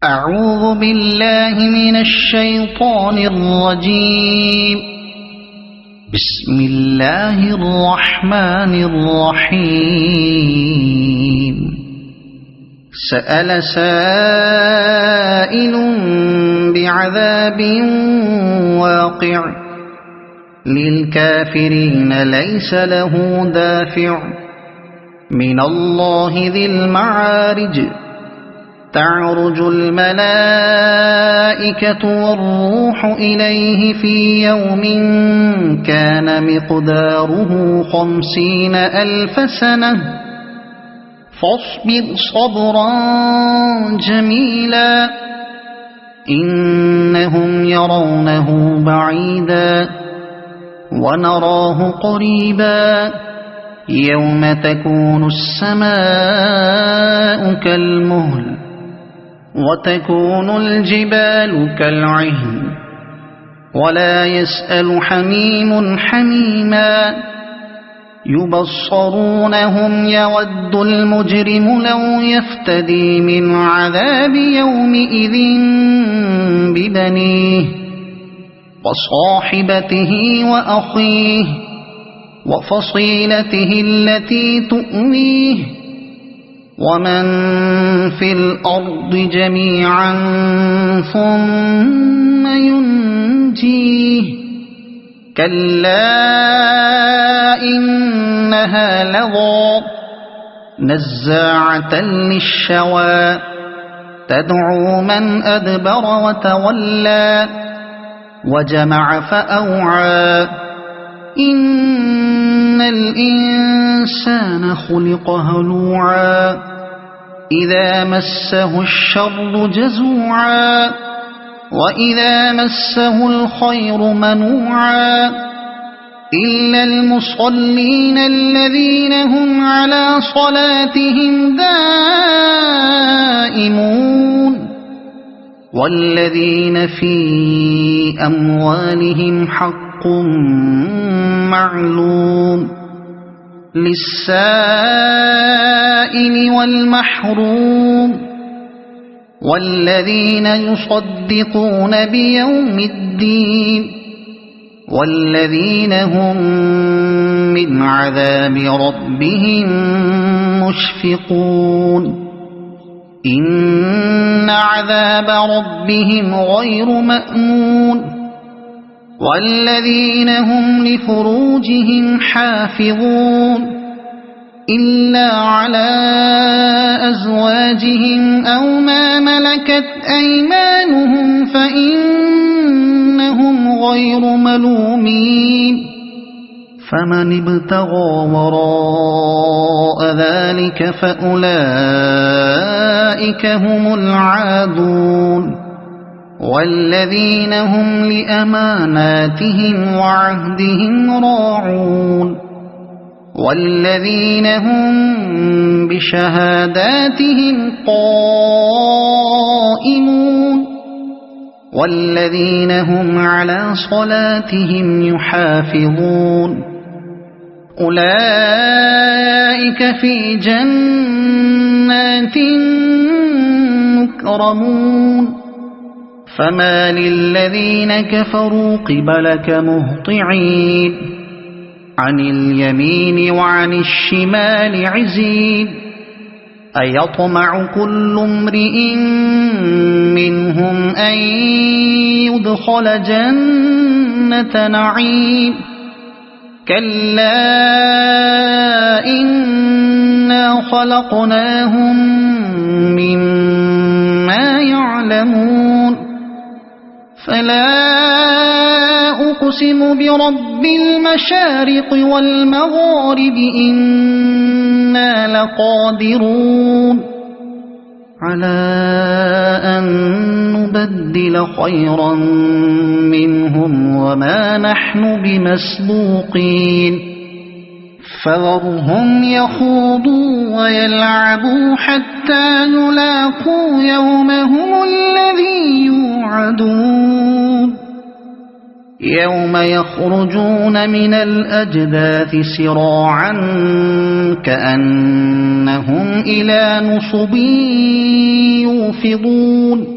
أعوذ بالله من الشيطان الرجيم. بسم الله الرحمن الرحيم. سأل سائل بعذاب واقع للكافرين ليس له دافع من الله ذي المعارج. تعرج الملائكة والروح إليه في يوم كان مقداره 50,000 سنة فاصبر صبرا جميلا إنهم يرونه بعيدا ونراه قريبا يوم تكون السماء كالمهل وتكون الجبال كالعهن ولا يسأل حميم حميما يبصرونهم يود المجرم لو يفتدي من عذاب يومئذ ببنيه وصاحبته وأخيه وفصيلته التي تؤويه ومن في الأرض جميعا ثم ينجيه كلا إنها لظى نزاعة للشوى تدعو من أدبر وتولى وجمع فأوعى إن الإنسان خلق هلوعا إذا مسه الشر جزوعا وإذا مسه الخير منوعا إلا المصلين الذين هم على صلاتهم دائمون والذين في أموالهم حق معلوم للسائل والمحروم والذين يصدقون بيوم الدين والذين هم من عذاب ربهم مشفقون إن عذاب ربهم غير مأمون والذين هم لفروجهم حافظون إلا على أزواجهم أو ما ملكت أيمانهم فإنهم غير ملومين فمن ابتغى وراء ذلك فأولئك هم العادون والذين هم لأماناتهم وعهدهم راعون والذين هم بشهاداتهم قائمون والذين هم على صلاتهم يحافظون أولئك في جنات مكرمون فما للذين كفروا قبلك مهطعين عن اليمين وعن الشمال عزين أيطمع كل امرئ منهم أن يدخل جنة نعيم كلا إنا خلقناهم مما يعلمون فلا أقسم برب المشارق والمغارب إنا لقادرون على أن نبدل خيرا منهم وما نحن بمسبوقين فذرهم يخوضوا ويلعبوا حتى يلاقوا يومهم الذي يوعدون يوم يخرجون من الأجداث سراعا كأنهم إلى نصب يوفضون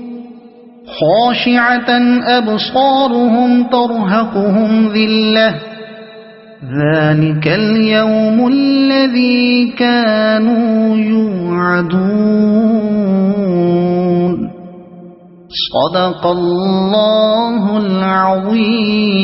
خاشعة أبصارهم ترهقهم ذلة ذلك اليوم الذي كانوا يوعدون صدق الله العظيم.